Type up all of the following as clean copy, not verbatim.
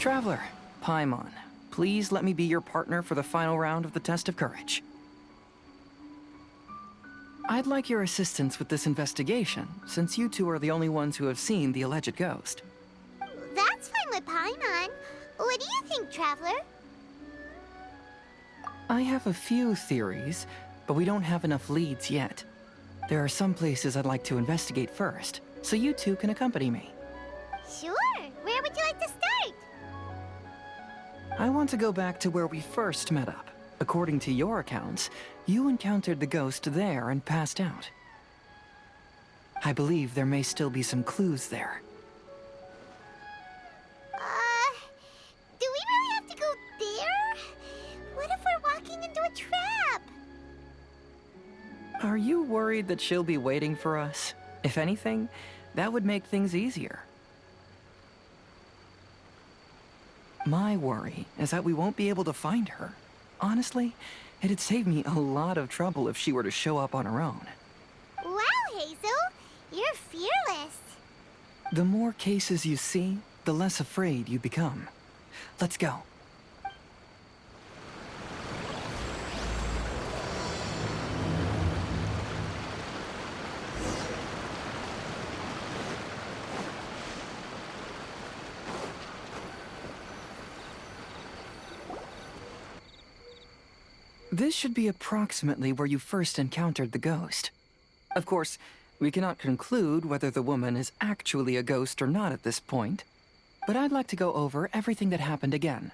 Traveler, Paimon, please let me be your partner for the final round of the test of courage. I'd like your assistance with this investigation, since you two are the only ones who have seen the alleged ghost. That's fine with Paimon. What do you think, Traveler? I have a few theories, but we don't have enough leads yet. There are some places I'd like to investigate first, so you two can accompany me. Sure. Where would you like to start? I want to go back to where we first met up. According to your accounts, you encountered the ghost there and passed out. I believe there may still be some clues there. Do we really have to go there? What if we're walking into a trap? Are you worried that she'll be waiting for us? If anything, that would make things easier. My worry is that we won't be able to find her. Honestly, it'd save me a lot of trouble if she were to show up on her own. Wow, Hazel! You're fearless. The more cases you see, the less afraid you become. Let's go. This should be approximately where you first encountered the ghost. Of course, we cannot conclude whether the woman is actually a ghost or not at this point, but I'd like to go over everything that happened again.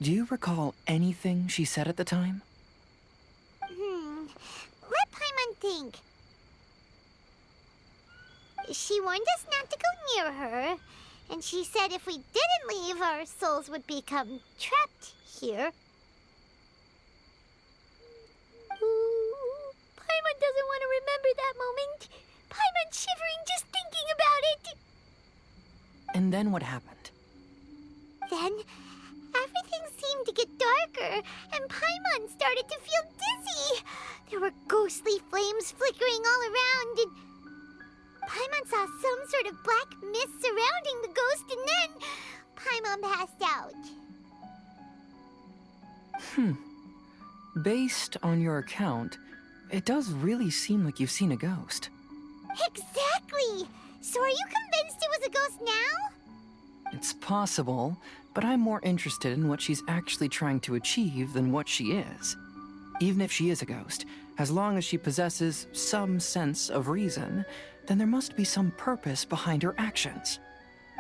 Do you recall anything she said at the time? Let Paimon think. She warned us not to go near her, and she said if we didn't leave, our souls would become trapped here. Ooh, Paimon doesn't want to remember that moment. Paimon's shivering just thinking about it. And then what happened? Then, everything seemed to get darker, and Paimon started to feel dizzy. There were ghostly flames flickering all around, and Paimon saw some sort of black mist surrounding the ghost, and then Paimon passed out. Based on your account, it does really seem like you've seen a ghost. Exactly! So are you convinced it was a ghost now? It's possible, but I'm more interested in what she's actually trying to achieve than what she is. Even if she is a ghost, as long as she possesses some sense of reason, then there must be some purpose behind her actions.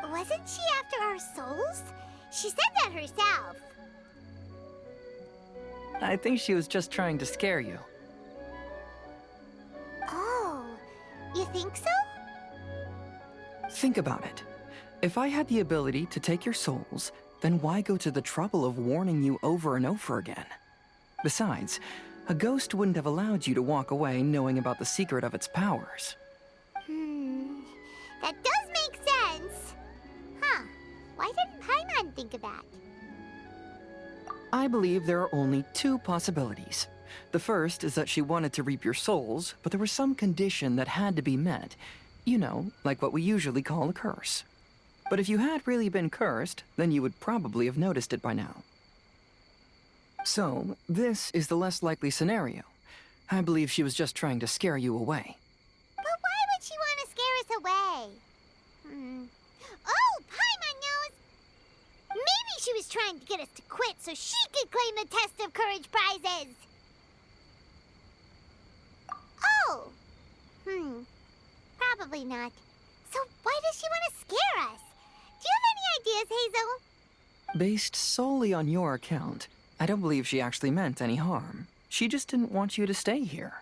Wasn't she after our souls? She said that herself. I think she was just trying to scare you. Oh, you think so? Think about it. If I had the ability to take your souls, then why go to the trouble of warning you over and over again? Besides, a ghost wouldn't have allowed you to walk away knowing about the secret of its powers. That does make sense. Huh, why didn't Paimon think of that? I believe there are only two possibilities. The first is that she wanted to reap your souls, but there was some condition that had to be met. You know, like what we usually call a curse. But if you had really been cursed, then you would probably have noticed it by now. So, this is the less likely scenario. I believe she was just trying to scare you away. But why would she want to scare us away? Oh, Paimon knows! Maybe she was trying to get us to quit so she could claim the Test of Courage prizes! Oh! Probably not. So why does she want to scare us? Do you have any ideas, Hazel? Based solely on your account, I don't believe she actually meant any harm. She just didn't want you to stay here.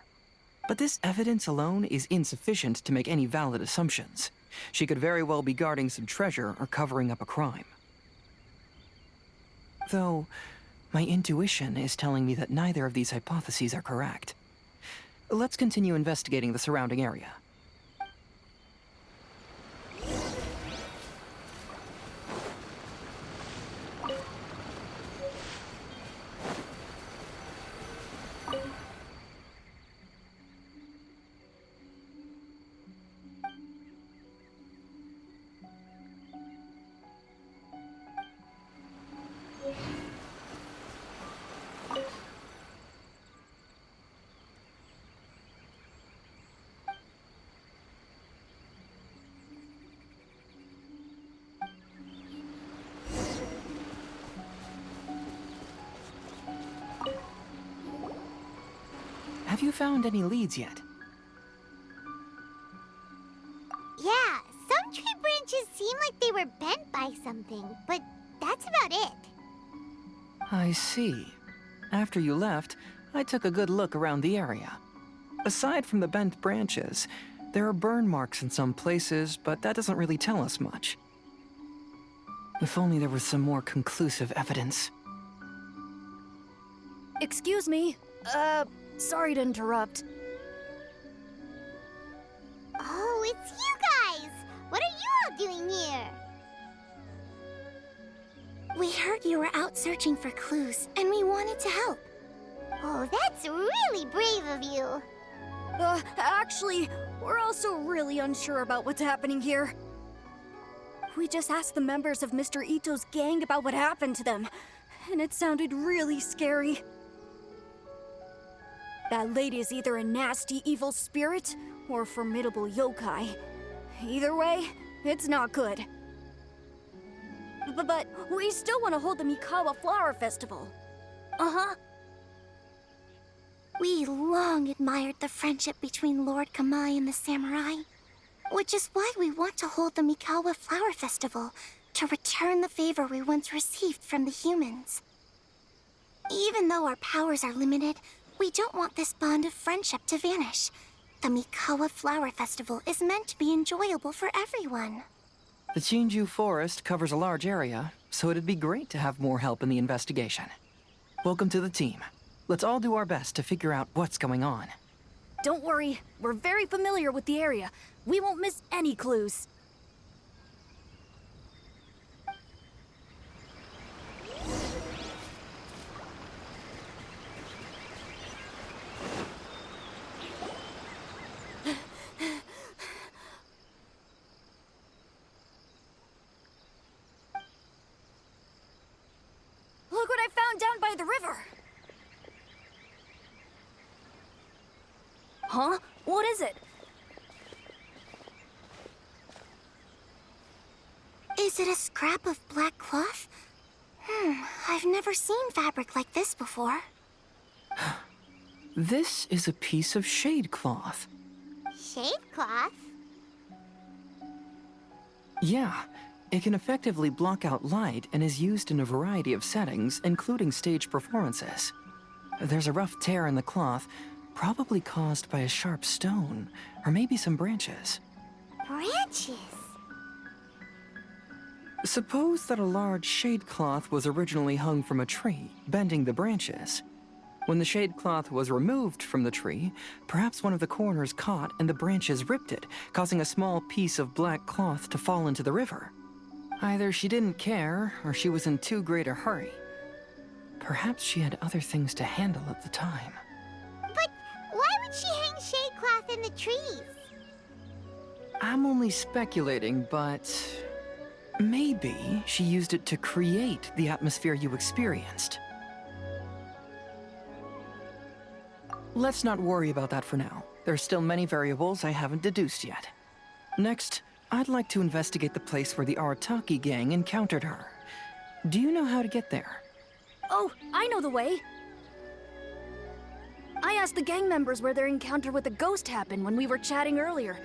But this evidence alone is insufficient to make any valid assumptions. She could very well be guarding some treasure or covering up a crime. Though, my intuition is telling me that neither of these hypotheses are correct. Let's continue investigating the surrounding area. you found any leads yet? Yeah, some tree branches seem like they were bent by something, but that's about it. I see. After you left, I took a good look around the area. Aside from the bent branches, there are burn marks in some places, but that doesn't really tell us much. If only there was some more conclusive evidence. Excuse me. Sorry to interrupt. Oh, it's you guys! What are you all doing here? We heard you were out searching for clues, and we wanted to help. Oh, that's really brave of you. Actually, we're also really unsure about what's happening here. We just asked the members of Mr. Ito's gang about what happened to them, and it sounded really scary. That lady is either a nasty, evil spirit or a formidable yokai. Either way, it's not good. But we still want to hold the Mikawa Flower Festival. Uh-huh. We long admired the friendship between Lord Kamai and the samurai, which is why we want to hold the Mikawa Flower Festival to return the favor we once received from the humans. Even though our powers are limited, we don't want this bond of friendship to vanish. The Mikawa Flower Festival is meant to be enjoyable for everyone. The Chinju Forest covers a large area, so it'd be great to have more help in the investigation. Welcome to the team. Let's all do our best to figure out what's going on. Don't worry, we're very familiar with the area. We won't miss any clues. Look what I found down by the river! Huh? What is it? Is it a scrap of black cloth? I've never seen fabric like this before. This is a piece of shade cloth. Shade cloth? Yeah, it can effectively block out light and is used in a variety of settings, including stage performances. There's a rough tear in the cloth, probably caused by a sharp stone, or maybe some branches. Branches? Suppose that a large shade cloth was originally hung from a tree, bending the branches. When the shade cloth was removed from the tree, perhaps one of the corners caught and the branches ripped it, causing a small piece of black cloth to fall into the river. Either she didn't care, or she was in too great a hurry. Perhaps she had other things to handle at the time. But why would she hang shade cloth in the trees? I'm only speculating, but maybe she used it to create the atmosphere you experienced. Let's not worry about that for now. There's still many variables I haven't deduced yet. Next, I'd like to investigate the place where the Arataki gang encountered her. Do you know how to get there? Oh, I know the way. I asked the gang members where their encounter with the ghost happened when we were chatting earlier.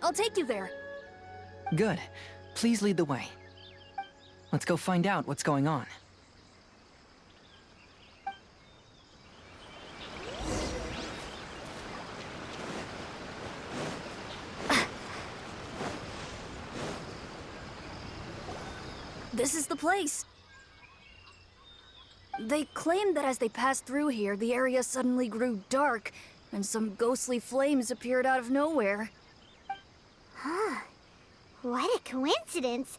I'll take you there. Good. Please lead the way. Let's go find out what's going on. This is the place. They claimed that as they passed through here, the area suddenly grew dark, and some ghostly flames appeared out of nowhere. Huh. What a coincidence.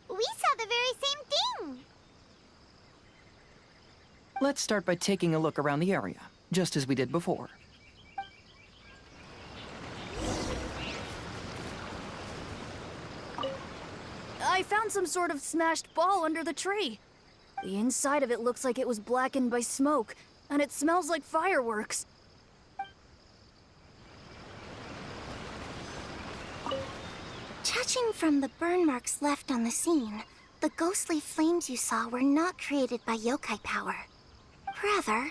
We saw the very same thing. Let's start by taking a look around the area, just as we did before. I found some sort of smashed ball under the tree. The inside of it looks like it was blackened by smoke, and it smells like fireworks. Judging from the burn marks left on the scene, the ghostly flames you saw were not created by yokai power. Rather,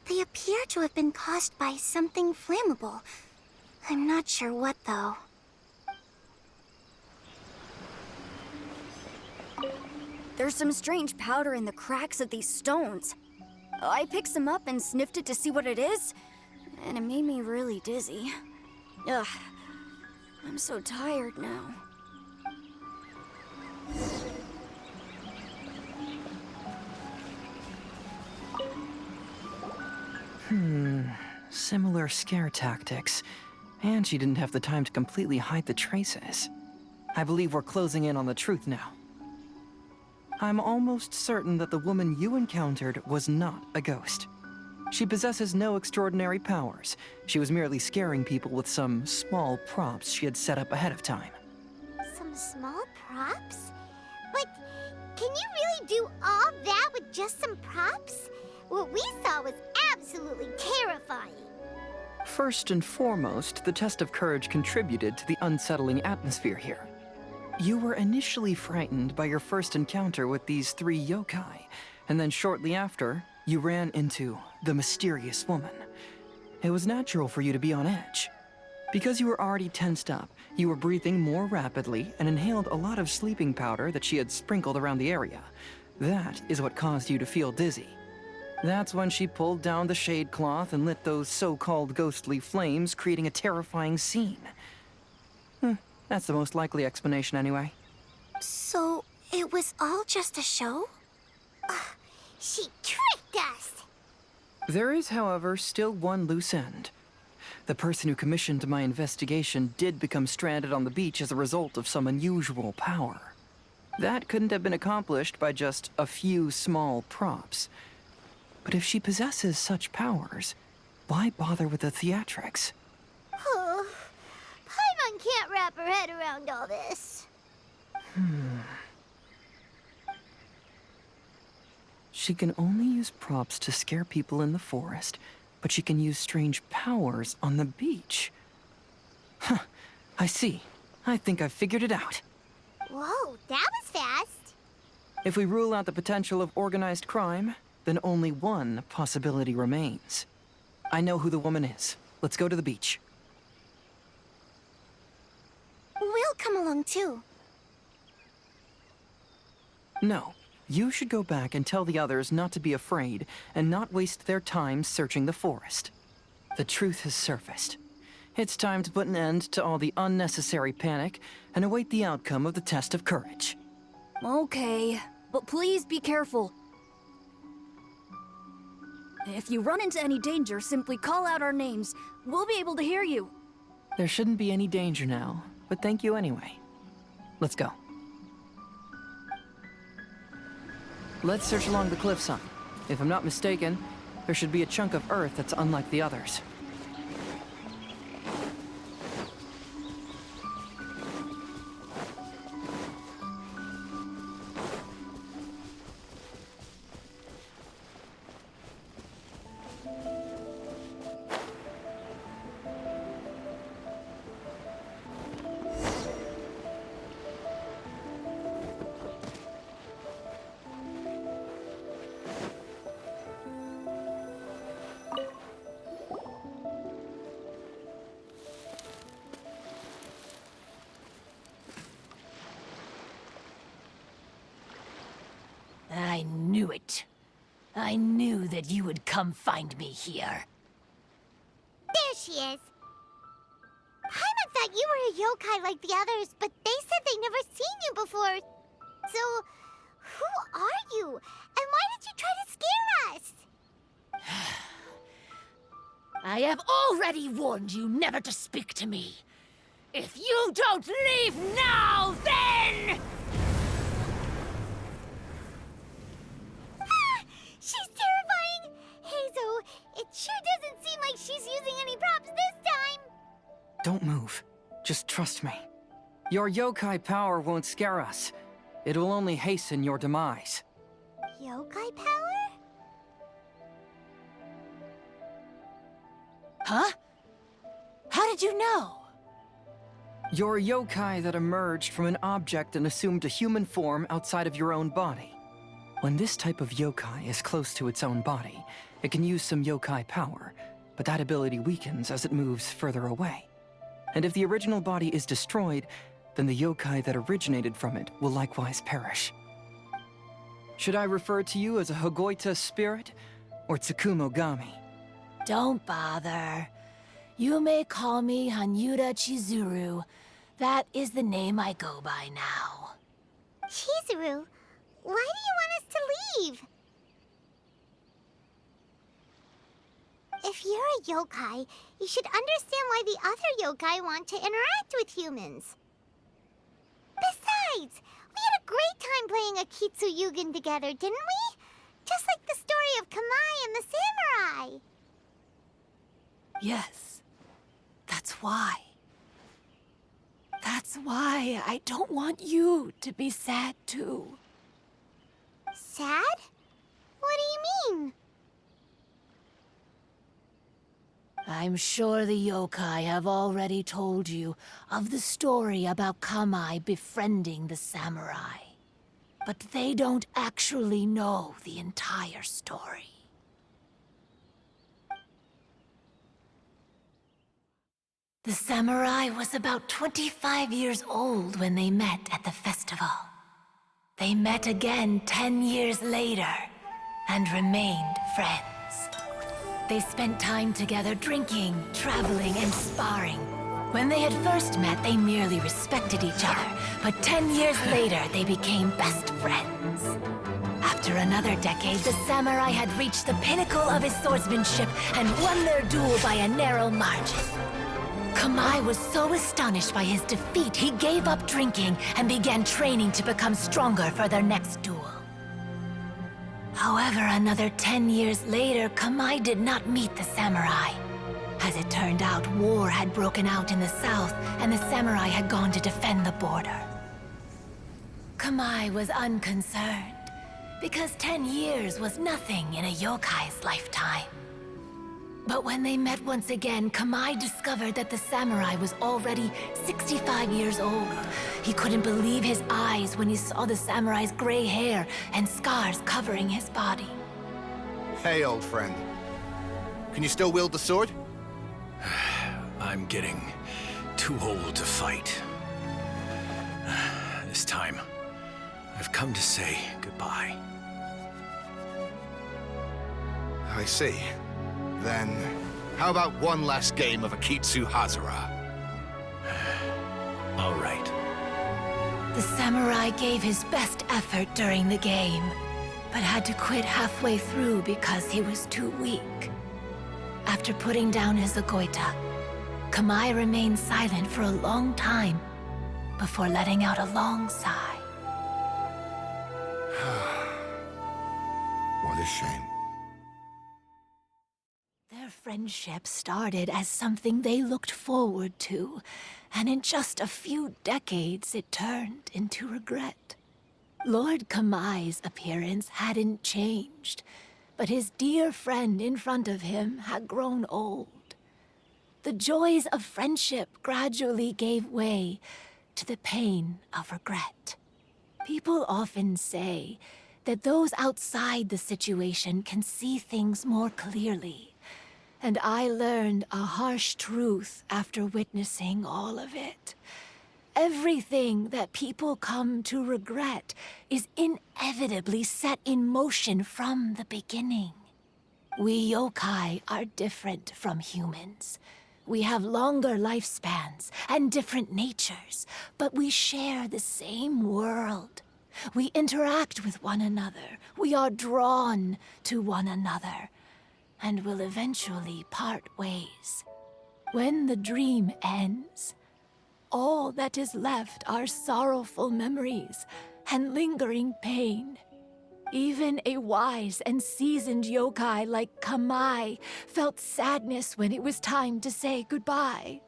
They appear to have been caused by something flammable. I'm not sure what, though. There's some strange powder in the cracks of these stones. I picked some up and sniffed it to see what it is, and it made me really dizzy. Ugh, I'm so tired now. Similar scare tactics. And she didn't have the time to completely hide the traces. I believe we're closing in on the truth now. I'm almost certain that the woman you encountered was not a ghost. She possesses no extraordinary powers. She was merely scaring people with some small props she had set up ahead of time. Some small props? But can you really do all that with just some props? What we saw was absolutely terrifying. First and foremost, the test of courage contributed to the unsettling atmosphere here. You were initially frightened by your first encounter with these 3 yokai, and then shortly after, you ran into the mysterious woman. It was natural for you to be on edge. Because you were already tensed up, you were breathing more rapidly and inhaled a lot of sleeping powder that she had sprinkled around the area. That is what caused you to feel dizzy. That's when she pulled down the shade cloth and lit those so-called ghostly flames, creating a terrifying scene. That's the most likely explanation anyway. So, it was all just a show? She tricked us! There is, however, still one loose end. The person who commissioned my investigation did become stranded on the beach as a result of some unusual power. That couldn't have been accomplished by just a few small props. But if she possesses such powers, why bother with the theatrics? Oh, Paimon can't wrap her head around all this. She can only use props to scare people in the forest, but she can use strange powers on the beach. Huh, I see. I think I've figured it out. Whoa, that was fast. If we rule out the potential of organized crime, then only one possibility remains. I know who the woman is. Let's go to the beach. We'll come along too. No, you should go back and tell the others not to be afraid and not waste their time searching the forest. The truth has surfaced. It's time to put an end to all the unnecessary panic and await the outcome of the test of courage. Okay, but please be careful. If you run into any danger, simply call out our names. We'll be able to hear you. There shouldn't be any danger now, but thank you anyway. Let's go. Let's search along the cliffside. If I'm not mistaken, there should be a chunk of earth that's unlike the others. I knew it. I knew that you would come find me here. There she is. Paimon thought you were a yokai like the others, but they said they never seen you before. So, who are you? And why did you try to scare us? I have already warned you never to speak to me. If you don't leave now, then... She's terrifying! Hazel, it sure doesn't seem like she's using any props this time! Don't move. Just trust me. Your yokai power won't scare us. It will only hasten your demise. Yokai power? Huh? How did you know? You're a yokai that emerged from an object and assumed a human form outside of your own body. When this type of yokai is close to its own body, It can use some yokai power, but that ability weakens as it moves further away. And if the original body is destroyed, then the yokai that originated from it will likewise perish. Should I refer to you as a Hagoita spirit or Tsukumo Gami? Don't bother. You may call me Hanyuda Chizuru. That is the name I go by now. Chizuru, why do you want us to leave? If you're a yokai, you should understand why the other yokai want to interact with humans. Besides, we had a great time playing Akitsu Yugen together, didn't we? Just like the story of Kamai and the samurai. Yes, that's why. That's why I don't want you to be sad too. Sad? What do you mean? I'm sure the yokai have already told you of the story about Kamai befriending the samurai. But they don't actually know the entire story. The samurai was about 25 years old when they met at the festival. They met again 10 years later and remained friends. They spent time together drinking, traveling, and sparring. When they had first met, they merely respected each other, but 10 years later, they became best friends. After another decade, the samurai had reached the pinnacle of his swordsmanship and won their duel by a narrow margin. Kamai was so astonished by his defeat, he gave up drinking and began training to become stronger for their next duel. However, another 10 years later, Kamai did not meet the samurai. As it turned out, war had broken out in the south, and the samurai had gone to defend the border. Kamai was unconcerned, because 10 years was nothing in a yokai's lifetime. But when they met once again, Kamai discovered that the samurai was already 65 years old. He couldn't believe his eyes when he saw the samurai's gray hair and scars covering his body. Hey, old friend. Can you still wield the sword? I'm getting too old to fight. This time, I've come to say goodbye. I see. Then, how about one last game of Akitsu Hazara? All right. The samurai gave his best effort during the game, but had to quit halfway through because he was too weak. After putting down his Agoita, Kamai remained silent for a long time before letting out a long sigh. What a shame. Their friendship started as something they looked forward to, and in just a few decades it turned into regret. Lord Kamai's appearance hadn't changed, but his dear friend in front of him had grown old. The joys of friendship gradually gave way to the pain of regret. People often say that those outside the situation can see things more clearly. And I learned a harsh truth after witnessing all of it. Everything that people come to regret is inevitably set in motion from the beginning. We yokai are different from humans. We have longer lifespans and different natures, but we share the same world. We interact with one another. We are drawn to one another, and will eventually part ways. When the dream ends, all that is left are sorrowful memories and lingering pain. Even a wise and seasoned yokai like Kamai felt sadness when it was time to say goodbye.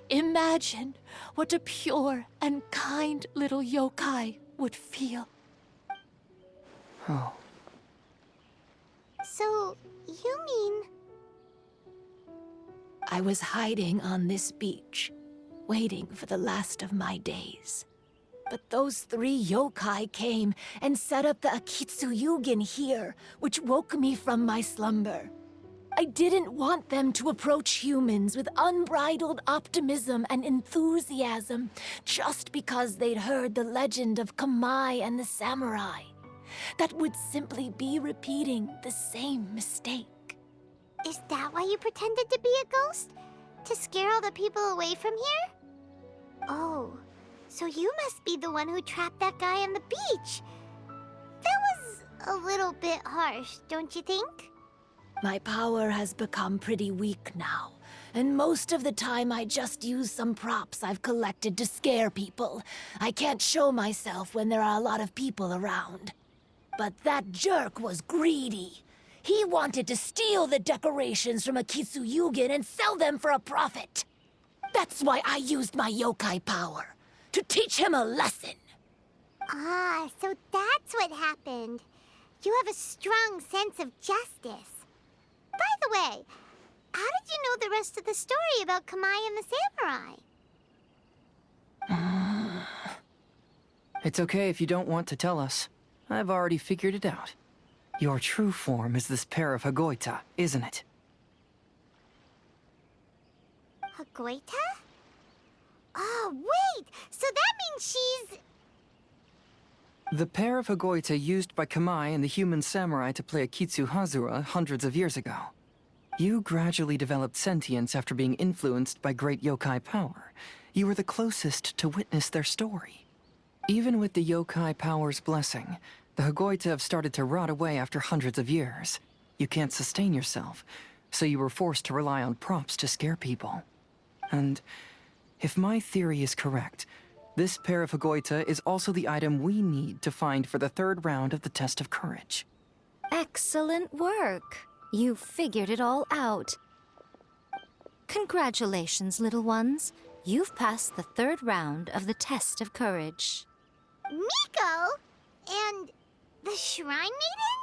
Imagine what a pure and kind little yokai would feel. Oh. So, you mean... I was hiding on this beach, waiting for the last of my days. But those 3 yokai came and set up the Akitsuyugin here, which woke me from my slumber. I didn't want them to approach humans with unbridled optimism and enthusiasm just because they'd heard the legend of Kamai and the samurai. That would simply be repeating the same mistake. Is that why you pretended to be a ghost? To scare all the people away from here? Oh, so you must be the one who trapped that guy on the beach. That was a little bit harsh, don't you think? My power has become pretty weak now, and most of the time I just use some props I've collected to scare people. I can't show myself when there are a lot of people around. But that jerk was greedy. He wanted to steal the decorations from Akitsuyugin and sell them for a profit. That's why I used my yokai power, to teach him a lesson. Ah, so that's what happened. You have a strong sense of justice. By the way, how did you know the rest of the story about Kamai and the samurai? It's okay if you don't want to tell us. I've already figured it out. Your true form is this pair of Hagoita, isn't it? Hagoita? Oh, wait! So that means she's... The pair of Hagoita used by Kamai and the human samurai to play Akitsu Hazura hundreds of years ago. You gradually developed sentience after being influenced by great yokai power. You were the closest to witness their story. Even with the yokai power's blessing, the Hagoita have started to rot away after hundreds of years. You can't sustain yourself, so you were forced to rely on props to scare people. And if my theory is correct, this pair of Hagoita is also the item we need to find for the 3rd round of the test of courage. Excellent work. You figured it all out. Congratulations, little ones. You've passed the 3rd round of the test of courage. Miko? And the Shrine Maiden?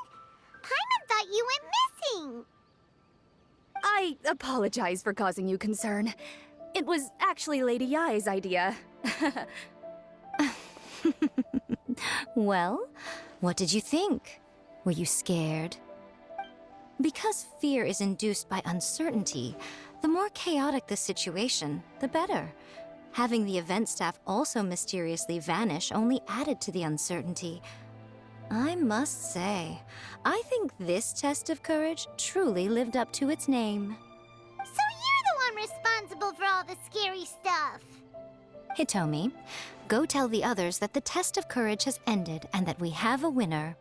Paimon thought you went missing. I apologize for causing you concern. It was actually Lady Yai's idea. Well, what did you think? Were you scared? Because fear is induced by uncertainty, the more chaotic the situation, the better. Having the event staff also mysteriously vanish only added to the uncertainty. I must say, I think this test of courage truly lived up to its name. So you're the one responsible for all the scary stuff. Hitomi, go tell the others that the test of courage has ended and that we have a winner.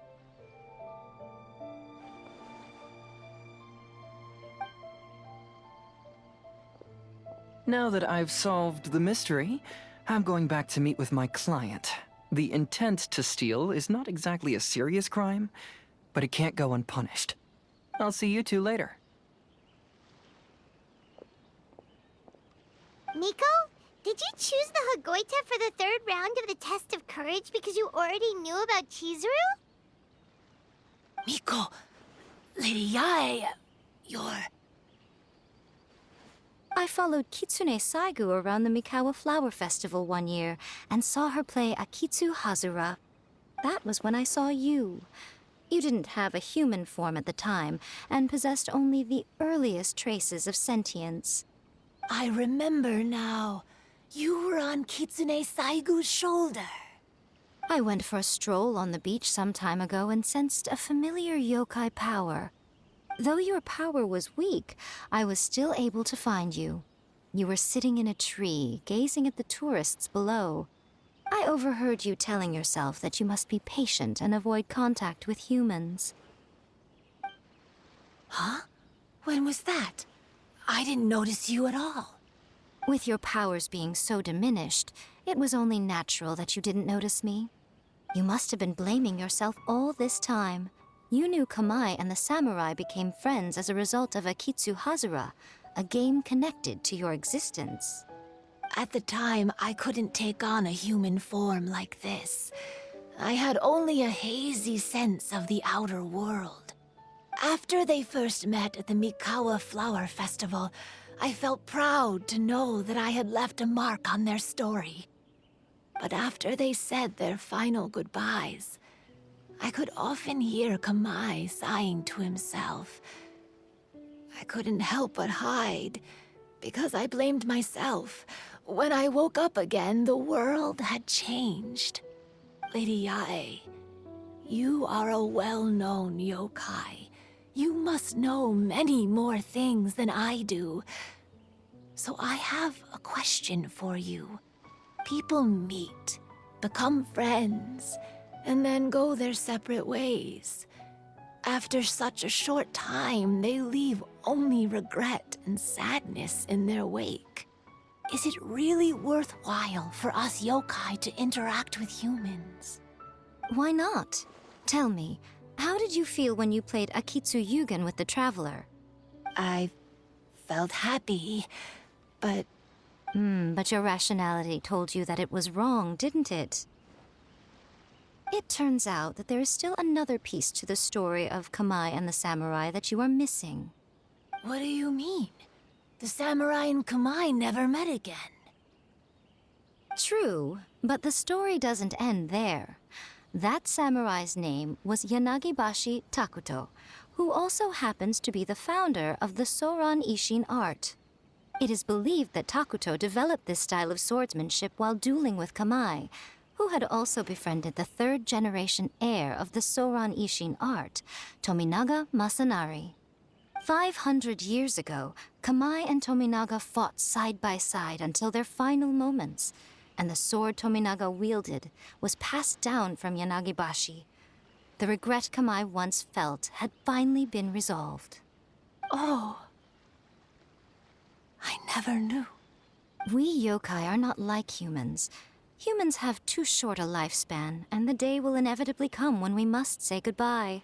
Now that I've solved the mystery, I'm going back to meet with my client. The intent to steal is not exactly a serious crime, but it can't go unpunished. I'll see you two later. Miko, did you choose the Hagoita for the 3rd round of the test of courage because you already knew about Chizuru? Miko, Lady Yai, you're... I followed Kitsune Saigu around the Mikawa Flower Festival one year and saw her play Akitsu Hazura. That was when I saw you. You didn't have a human form at the time and possessed only the earliest traces of sentience. I remember now. You were on Kitsune Saigu's shoulder. I went for a stroll on the beach some time ago and sensed a familiar yokai power. Though your power was weak, I was still able to find you. You were sitting in a tree, gazing at the tourists below. I overheard you telling yourself that you must be patient and avoid contact with humans. Huh? When was that? I didn't notice you at all. With your powers being so diminished, it was only natural that you didn't notice me. You must have been blaming yourself all this time. You knew Kamai and the samurai became friends as a result of Akitsu Hazura, a game connected to your existence. At the time, I couldn't take on a human form like this. I had only a hazy sense of the outer world. After they first met at the Mikawa Flower Festival, I felt proud to know that I had left a mark on their story. But after they said their final goodbyes, I could often hear Kamai sighing to himself. I couldn't help but hide, because I blamed myself. When I woke up again, the world had changed. Lady Yae, you are a well-known yokai. You must know many more things than I do. So I have a question for you. People meet, become friends, and then go their separate ways. After such a short time, they leave only regret and sadness in their wake. Is it really worthwhile for us yokai to interact with humans? Why not? Tell me, how did you feel when you played Akitsu Yugen with the Traveler? I felt happy, but But your rationality told you that it was wrong, didn't it? It turns out that there is still another piece to the story of Kamai and the samurai that you are missing. what do you mean? The samurai and Kamai never met again. True, but the story doesn't end there. That samurai's name was Yanagibashi Takuto, who also happens to be the founder of the Soran Ishin art. It is believed that Takuto developed this style of swordsmanship while dueling with Kamai, who had also befriended the third-generation heir of the Soran Ishin art, Tominaga Masanari. 500 years ago, Kamai and Tominaga fought side by side until their final moments, and the sword Tominaga wielded was passed down from Yanagibashi. The regret Kamai once felt had finally been resolved. Oh, I never knew. We yokai are not like humans. Humans have too short a lifespan, and the day will inevitably come when we must say goodbye.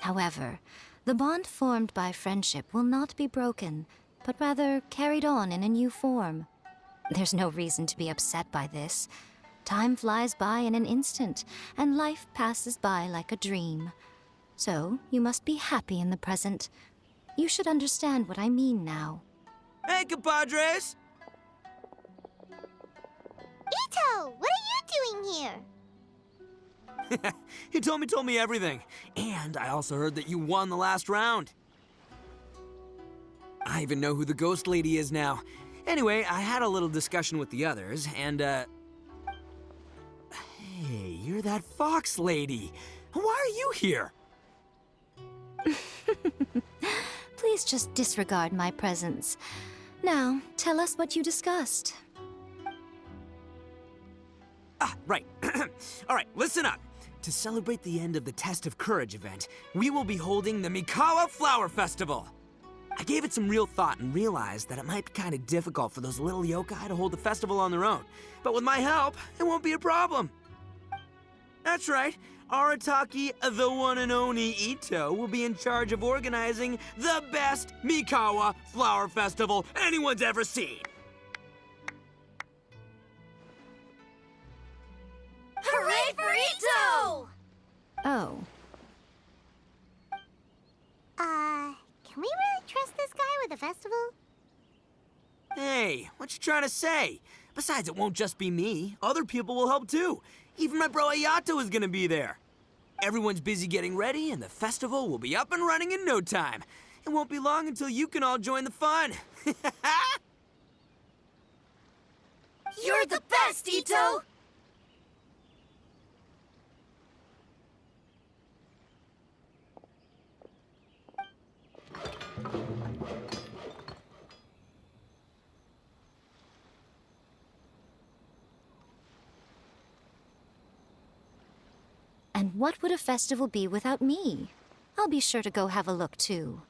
However, the bond formed by friendship will not be broken, but rather carried on in a new form. There's no reason to be upset by this. Time flies by in an instant, and life passes by like a dream. So, you must be happy in the present. You should understand what I mean now. Hey, compadres! Ito, what are you doing here? He told me everything. And I also heard that you won the last round. I even know who the ghost lady is now. Anyway, I had a little discussion with the others, and, Hey, you're that fox lady. Why are you here? Please just disregard my presence. Now, tell us what you discussed. Ah, right. All right, listen up. To celebrate the end of the Test of Courage event, we will be holding the Mikawa Flower Festival. I gave it some real thought and realized that it might be kind of difficult for those little yokai to hold the festival on their own. But with my help, it won't be a problem. That's right. Arataki, the one and only Ito, will be in charge of organizing the best Mikawa Flower Festival anyone's ever seen. Hooray for Ito! Oh. Can we really trust this guy with a festival? Hey, what you trying to say? Besides, it won't just be me. Other people will help too. Even my bro Ayato is gonna be there. Everyone's busy getting ready, and the festival will be up and running in no time. It won't be long until you can all join the fun. You're the best, Ito! And what would a festival be without me? I'll be sure to go have a look, too.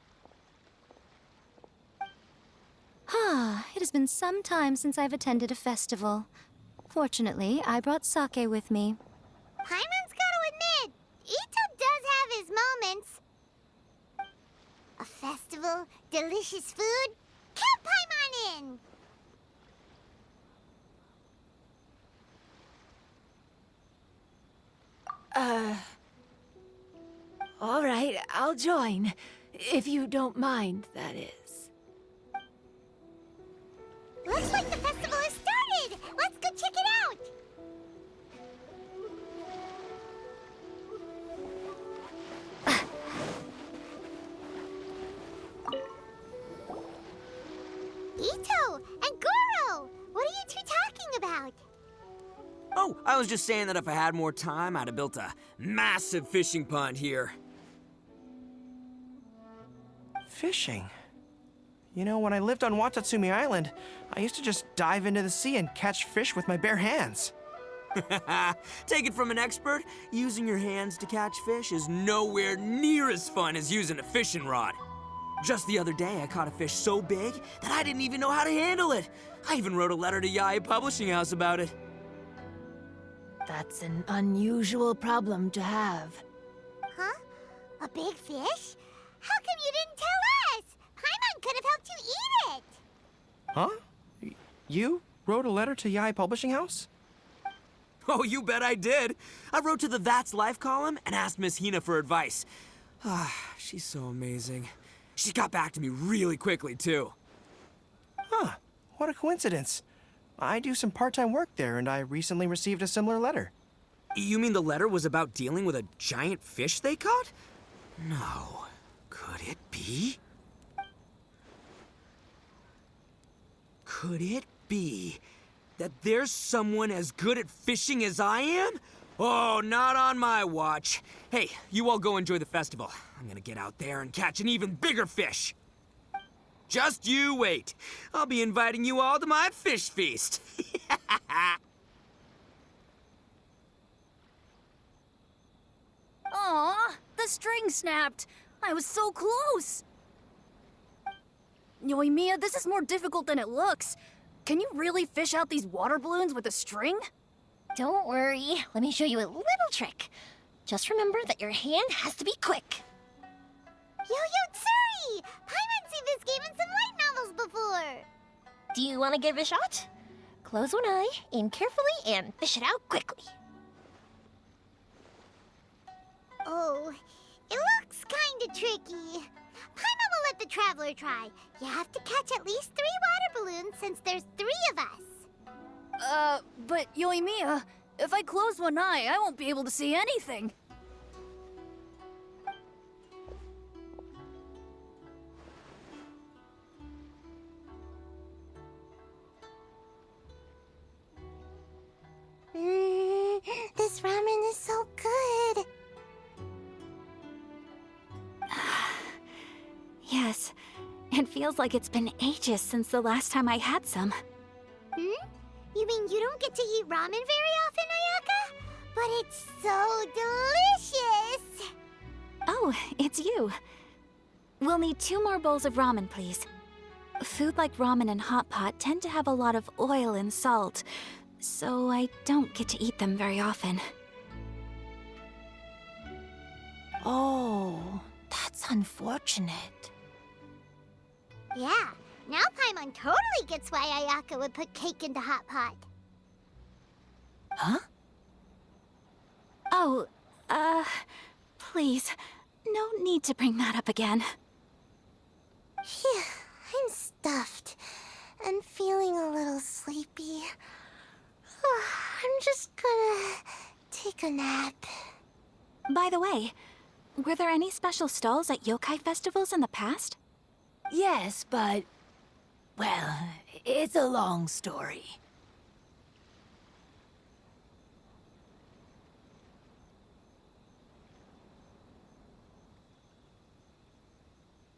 It has been some time since I've attended a festival. Fortunately, I brought sake with me. Paimon's gotta admit, Ito does have his moments. A festival, delicious food, count Paimon in! All right, I'll join. If you don't mind, that is. Looks like the festival has started! Let's go check Oh, I was just saying that if I had more time, I'd have built a massive fishing pond here. Fishing? You know, when I lived on Watatsumi Island, I used to just dive into the sea and catch fish with my bare hands. Take it from an expert, using your hands to catch fish is nowhere near as fun as using a fishing rod. Just the other day, I caught a fish so big that I didn't even know how to handle it. I even wrote a letter to Yaya Publishing House about it. That's an unusual problem to have. Huh? A big fish? How come you didn't tell us? Paimon could have helped you eat it. Huh? You wrote a letter to Yai Publishing House? Oh, you bet I did. I wrote to the That's Life column and asked Miss Hina for advice. She's so amazing. She got back to me really quickly, too. Huh. What a coincidence. I do some part-time work there, and I recently received a similar letter. You mean the letter was about dealing with a giant fish they caught? No. Could it be? Could it be that there's someone as good at fishing as I am? Oh, not on my watch. Hey, you all go enjoy the festival. I'm gonna get out there and catch an even bigger fish. Just you wait. I'll be inviting you all to my fish feast. Aw, the string snapped. I was so close. Yoimiya, this is more difficult than it looks. Can you really fish out these water balloons with a string? Don't worry. Let me show you a little trick. Just remember that your hand has to be quick. Yo-Yo Tsuri! Paimon's seen this game in some light novels before. Do you want to give it a shot? Close one eye, aim carefully, and fish it out quickly. Oh, it looks kinda tricky. Paimon will let the traveler try. You have to catch at least 3 water balloons since there's 3 of us. But Yoimiya, if I close one eye, I won't be able to see anything. This ramen is so good. Yes, it feels like it's been ages since the last time I had some. You mean you don't get to eat ramen very often, Ayaka? But it's so delicious! Oh, it's you. We'll need 2 more bowls of ramen, please. Food like ramen and hot pot tend to have a lot of oil and salt, so I don't get to eat them very often. Oh, that's unfortunate. Yeah, now Paimon totally gets why Ayaka would put cake into hot pot. Huh? Oh, please, no need to bring that up again. Phew, I'm stuffed and feeling a little sleepy. I'm just gonna take a nap. By the way, were there any special stalls at yokai festivals in the past? Yes, but... well, it's a long story.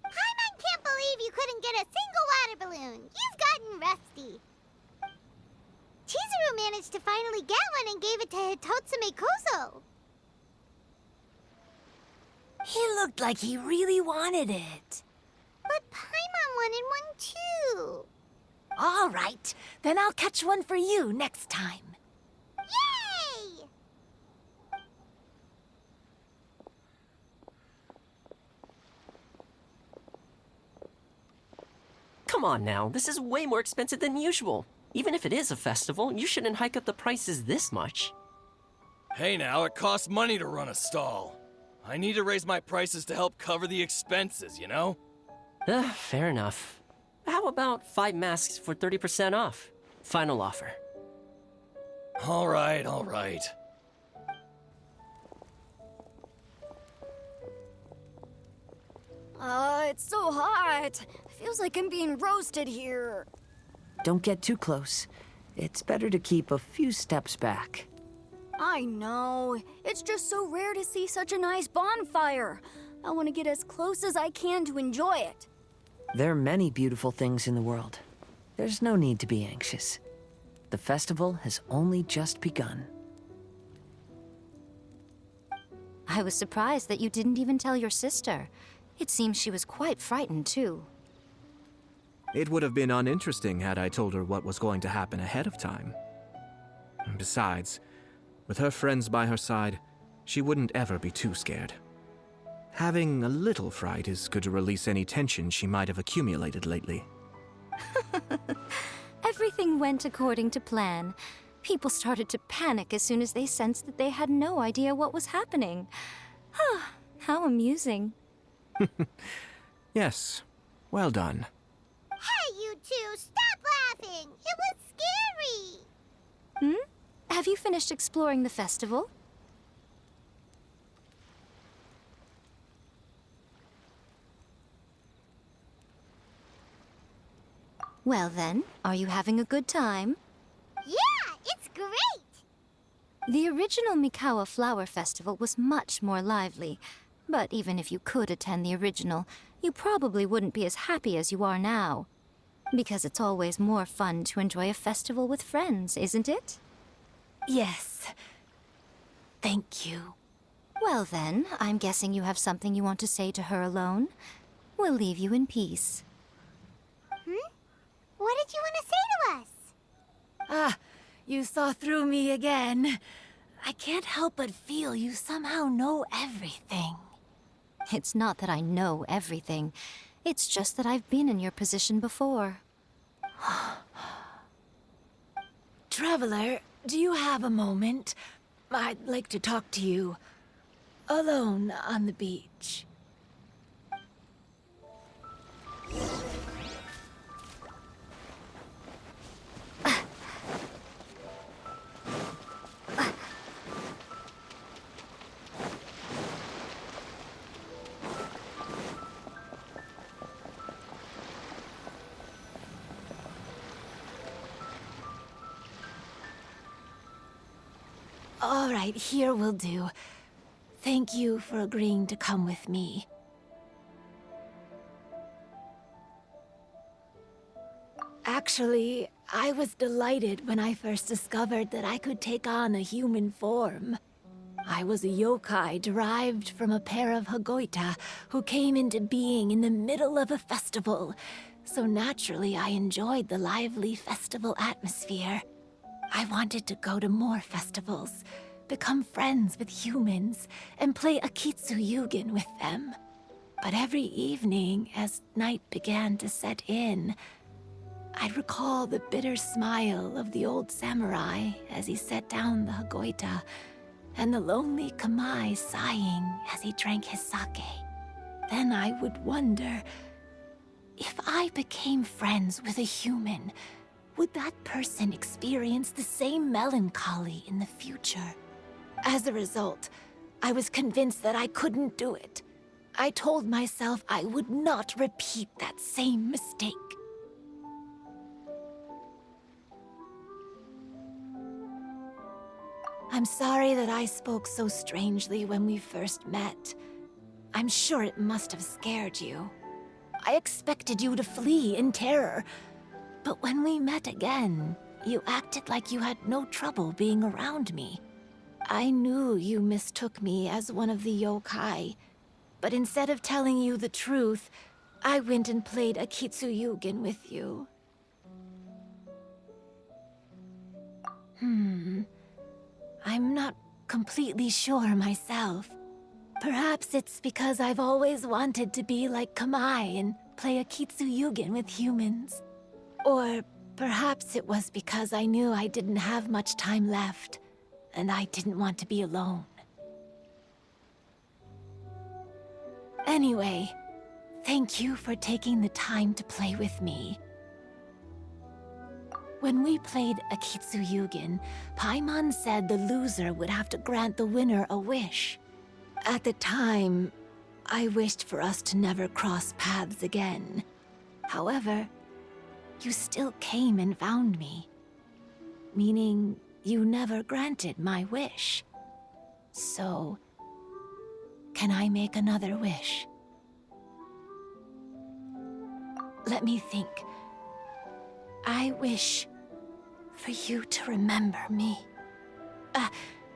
Paimon can't believe you couldn't get a single water balloon. You've gotten rusty. Chizuru managed to finally get one and gave it to Hitotsume Kozo. He looked like he really wanted it. But Paimon wanted one too. All right, then I'll catch one for you next time. Yay! Come on now, this is way more expensive than usual. Even if it is a festival, you shouldn't hike up the prices this much. Hey now, it costs money to run a stall. I need to raise my prices to help cover the expenses, you know? Fair enough. How about 5 masks for 30% off? Final offer. All right, all right. It's so hot. Feels like I'm being roasted here. Don't get too close. It's better to keep a few steps back. I know. It's just so rare to see such a nice bonfire. I want to get as close as I can to enjoy it. There are many beautiful things in the world. There's no need to be anxious. The festival has only just begun. I was surprised that you didn't even tell your sister. It seems she was quite frightened, too. It would have been uninteresting had I told her what was going to happen ahead of time. Besides, with her friends by her side, she wouldn't ever be too scared. Having a little fright is good to release any tension she might have accumulated lately. Everything went according to plan. People started to panic as soon as they sensed that they had no idea what was happening. How amusing. Yes, well done. Hey, you two, stop laughing! It was scary! Have you finished exploring the festival? Well then, are you having a good time? Yeah, it's great! The original Mikawa Flower Festival was much more lively, but even if you could attend the original, you probably wouldn't be as happy as you are now. Because it's always more fun to enjoy a festival with friends, isn't it? Yes. Thank you. Well then, I'm guessing you have something you want to say to her alone. We'll leave you in peace. What did you want to say to us? Ah, you saw through me again. I can't help but feel you somehow know everything. It's not that I know everything. It's just that I've been in your position before. Traveler, do you have a moment? I'd like to talk to you. Alone on the beach. All right, here will do. Thank you for agreeing to come with me. Actually, I was delighted when I first discovered that I could take on a human form. I was a yokai derived from a pair of Hagoita who came into being in the middle of a festival. So naturally, I enjoyed the lively festival atmosphere. I wanted to go to more festivals, become friends with humans, and play Akitsu Yugen with them. But every evening, as night began to set in, I'd recall the bitter smile of the old samurai as he set down the Hagoita, and the lonely Kamai sighing as he drank his sake. Then I would wonder, if I became friends with a human, would that person experience the same melancholy in the future? As a result, I was convinced that I couldn't do it. I told myself I would not repeat that same mistake. I'm sorry that I spoke so strangely when we first met. I'm sure it must have scared you. I expected you to flee in terror. But when we met again, you acted like you had no trouble being around me. I knew you mistook me as one of the yokai, but instead of telling you the truth, I went and played Akitsu Yugen with you. I'm not completely sure myself. Perhaps it's because I've always wanted to be like Kamai and play Akitsu Yugen with humans. Or perhaps it was because I knew I didn't have much time left, and I didn't want to be alone. Anyway, thank you for taking the time to play with me. When we played Akitsu Yugen, Paimon said the loser would have to grant the winner a wish. At the time, I wished for us to never cross paths again. However, you still came and found me. Meaning, you never granted my wish. So, can I make another wish? Let me think. I wish for you to remember me.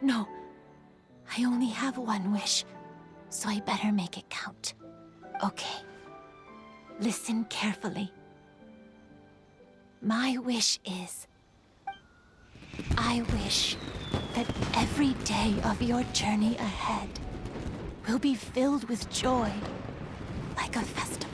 No. I only have one wish, so I better make it count. Okay. Listen carefully. My wish is... I wish that every day of your journey ahead will be filled with joy, like a festival.